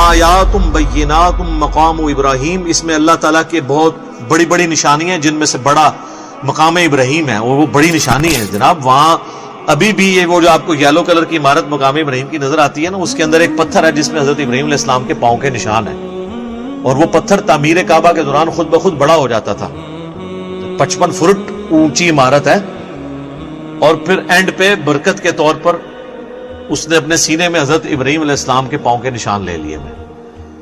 آیات بینات مقام ابراہیم، اس میں اللہ تعالیٰ کے بہت بڑی بڑی نشانیاں ہیں، جن میں سے بڑا مقام ابراہیم ہے، وہ بڑی نشانی ہے جناب. وہاں ابھی بھی یہ وہ جو آپ کو یلو کلر کی عمارت مقام ابراہیم کی نظر آتی ہے نا، اس کے اندر ایک پتھر ہے جس میں حضرت ابراہیم علیہ السلام کے پاؤں کے نشان ہیں، اور وہ پتھر تعمیر کعبہ کے دوران خود بخود بڑا ہو جاتا تھا. 55 فٹ اونچی عمارت ہے، اور پھر اینڈ پہ برکت کے طور پر اس نے اپنے سینے میں حضرت ابراہیم علیہ السلام کے پاؤں کے نشان لے لیے ہیں،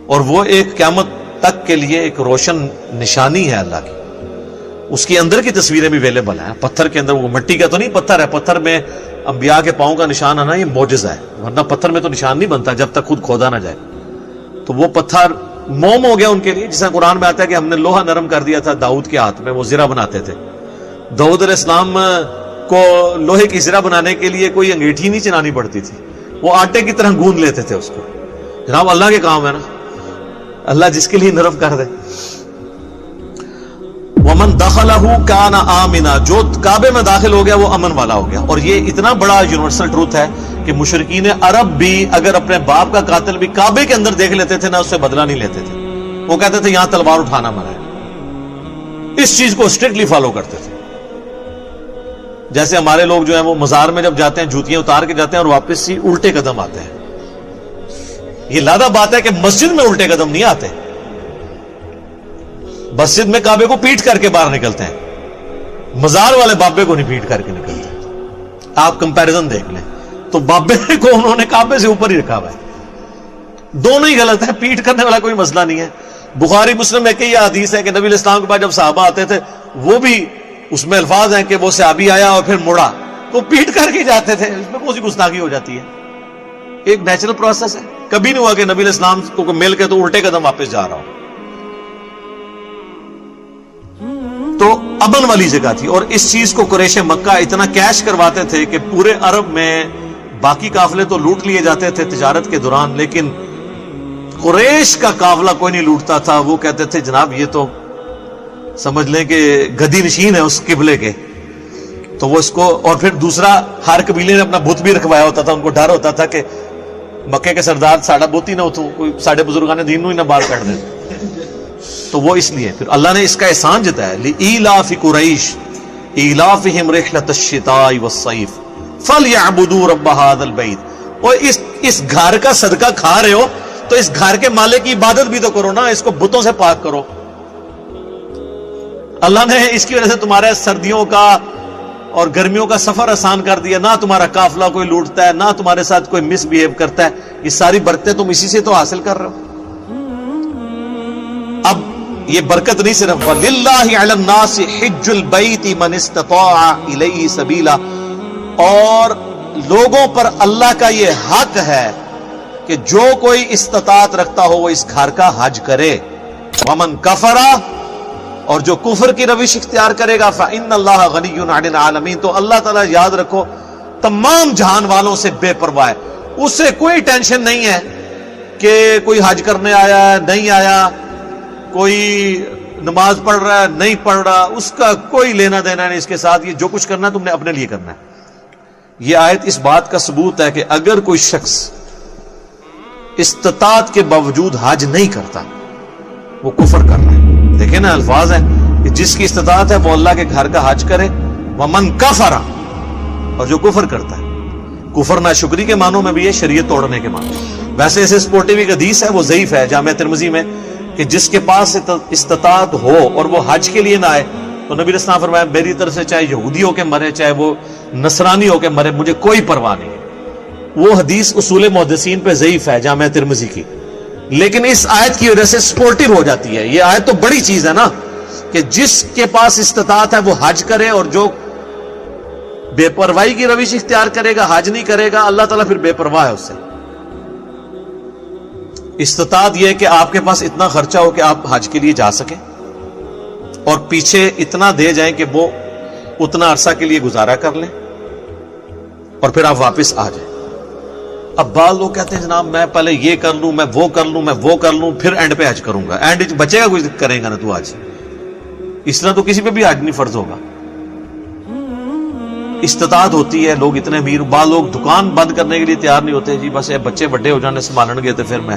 اور وہ ایک قیامت تک کے لیے ایک روشن نشانی ہے اللہ کی. اس کے اندر کی تصویریں بھی اویلیبل ہیں، پتھر کے اندر، وہ مٹی کا تو نہیں پتھر ہے، پتھر میں انبیاء کے پاؤں کا نشان آنا یہ معجزہ ہے، ورنہ پتھر میں تو نشان نہیں بنتا جب تک خود کھودا نہ جائے. تو وہ پتھر موم ہو گیا ان کے لیے، جیسا قرآن میں آتا ہے کہ ہم نے لوہا نرم کر دیا تھا داؤد کے ہاتھ میں، وہ زرہ بناتے تھے. داؤد علیہ السلام کو لوہے کی زرہ بنانے کے لیے کوئی انگیٹھی نہیں چلانی پڑتی تھی، وہ آٹے کی طرح گوندھ لیتے تھے اس کو. جناب اللہ کے کام ہے نا، اللہ جس کے لیے نرم کر دے. وَمَن دَخَلَهُ كَانَ آمِنًا، جو کعبے میں داخل ہو گیا وہ امن والا ہو گیا. اور یہ اتنا بڑا یونیورسل ٹروتھ ہے کہ مشرکین عرب بھی اگر اپنے باپ کا قاتل بھی کعبے کے اندر دیکھ لیتے تھے نا، اس سے بدلہ نہیں لیتے تھے. وہ کہتے تھے یہاں تلوار اٹھانا منع ہے، اس چیز کو اسٹرکٹلی فالو کرتے تھے. جیسے ہمارے لوگ جو ہیں وہ مزار میں جب جاتے ہیں جوتیاں اتار کے جاتے ہیں اور واپس ہی الٹے قدم آتے ہیں. یہ لادہ بات ہے کہ مسجد میں الٹے قدم نہیں آتے، مسجد میں کعبے کو پیٹ کر کے باہر نکلتے ہیں، مزار والے بابے کو نہیں پیٹ کر کے نکلتے. آپ کمپیریزن دیکھ لیں تو بابے کو انہوں نے کعبے سے اوپر ہی رکھا ہوا ہے. دونوں ہی غلط ہے، پیٹ کرنے والا کوئی مسئلہ نہیں ہے. بخاری مسلم میں کہ یہ حدیث ہے کہ نبی علیہ السلام کے پاس جب صحابہ آتے تھے وہ بھی اس میں الفاظ ہیں کہ وہ صحابی آیا اور پھر مڑا تو پیٹ کر کے جاتے تھے. اس میں کون سی گستاخی ہو جاتی ہے؟ ایک نیچرل پروسیس ہے. کبھی نہیں ہوا کہ نبی علیہ السلام کو مل کے تو الٹے قدم واپس جا رہا ہو. تو امن والی جگہ تھی، اور اس چیز کو قریش مکہ اتنا کیش کرواتے تھے کہ پورے عرب میں باقی قافلے تو لوٹ لیے جاتے تھے تجارت کے دوران، لیکن قریش کا قافلہ کوئی نہیں لوٹتا تھا. وہ کہتے تھے جناب یہ تو سمجھ لیں کہ گدی نشین ہے اس قبلے کے. تو وہ اس کو، اور پھر دوسرا ہر قبیلے نے اپنا بت بھی رکھوایا ہوتا تھا، ان کو ڈر ہوتا تھا کہ مکے کے سردار ساڑا بت ہی نہ ہو، کوئی ساڑے بزرگان دین نو ہی نہ باہر کر دیں. تو وہ اس لیے پھر اللہ نے اس کا احسان جتایا، لِإِيلَافِ قُرَيْشٍ إِيلَافِهِمْ رِحْلَةَ الشِّتَاءِ وَالصَّيْفِ فَلْيَعْبُدُوا رَبَّ هَذَا الْبَيْتِ. اور اس گھر کا صدقہ کھا رہے ہو تو اس گھر کے مالک کی عبادت بھی تو کرو نا، اس کو بتوں سے پاک کرو. اللہ نے اس کی وجہ سے تمہارے سردیوں کا اور گرمیوں کا سفر آسان کر دیا، نہ تمہارا قافلہ کوئی لوٹتا ہے، نہ تمہارے ساتھ کوئی مس بیہیو کرتا ہے. یہ ساری برکتیں تم اسی سے تو حاصل کر رہے ہو. اب یہ برکت نہیں صرف وَلِلَّهِ عَلَى النَّاسِ حِجُّ الْبَيْتِ مَنِ اسْتَطَاعَ إِلَيْهِ سَبِيلًا، اور لوگوں پر اللہ کا یہ حق ہے کہ جو کوئی استطاعت رکھتا ہو وہ اس گھر کا حج کرے. وَمَنْ كَفَرَ، اور جو کفر کی روش اختیار کرے گا فَإِنَّ اللَّهَ غَنِيٌّ عَنِ الْعَالَمِينَ، تو اللہ تعالیٰ یاد رکھو تمام جہان والوں سے بے پرواہ ہے. اس سے کوئی ٹینشن نہیں ہے کہ کوئی حج کرنے آیا ہے نہیں آیا، کوئی نماز پڑھ رہا ہے نہیں پڑھ رہا، اس کا کوئی لینا دینا نہیں اس کے ساتھ. یہ جو کچھ کرنا ہے تم نے اپنے لیے کرنا ہے. یہ آیت اس بات کا ثبوت ہے کہ اگر کوئی شخص استطاعت کے باوجود حج نہیں کرتا وہ کفر کر رہا ہے. دیکھیں نا الفاظ ہیں کہ جس کی استطاعت ہے وہ اللہ کے گھر کا حج کرے. وَمَنْ كَفَرَ، اور جو کفر کرتا ہے، کفر ناشکری کے معنوں میں بھی ہے، شریعت توڑنے کے معنوں. ویسے اسے سپورٹیو ایک حدیث ہے، وہ ضعیف ہے، جامعہ ترمذی میں، کہ جس کے پاس استطاعت ہو اور وہ حج کے لیے نہ آئے تو نبی علیہ السلام فرمایا میری طرف سے چاہے یہودی ہو کے مرے چاہے وہ نصرانی ہو کے مرے، مجھے کوئی پرواہ نہیں ہے. وہ حدیث اصول محدثین پہ ضعیف ہے جامعہ ترمذی کی، لیکن اس آیت کی وجہ سے سپورٹیو ہو جاتی ہے. یہ آیت تو بڑی چیز ہے نا کہ جس کے پاس استطاعت ہے وہ حج کرے، اور جو بے پرواہی کی روش اختیار کرے گا، حج نہیں کرے گا، اللہ تعالیٰ پھر بے پرواہ ہے اس سے. استطاعت یہ ہے کہ آپ کے پاس اتنا خرچہ ہو کہ آپ حج کے لیے جا سکیں اور پیچھے اتنا دے جائیں کہ وہ اتنا عرصہ کے لیے گزارا کر لیں اور پھر آپ واپس آ جائیں. اب بعض لوگ کہتے ہیں جناب میں پہلے یہ کر لوں، میں وہ کر لوں، میں وہ کر لوں، پھر اینڈ پہ حج کروں گا. اینڈ بچے گا کچھ کرے گا نا تو حج. اس طرح تو کسی پہ بھی حج نہیں فرض ہوگا. استطاعت ہوتی ہے، لوگ اتنے امیر، بعض لوگ دکان بند کرنے کے لیے تیار نہیں ہوتے، جی بس یہ بچے بڑے ہو جانے سنبھالن گے تو پھر میں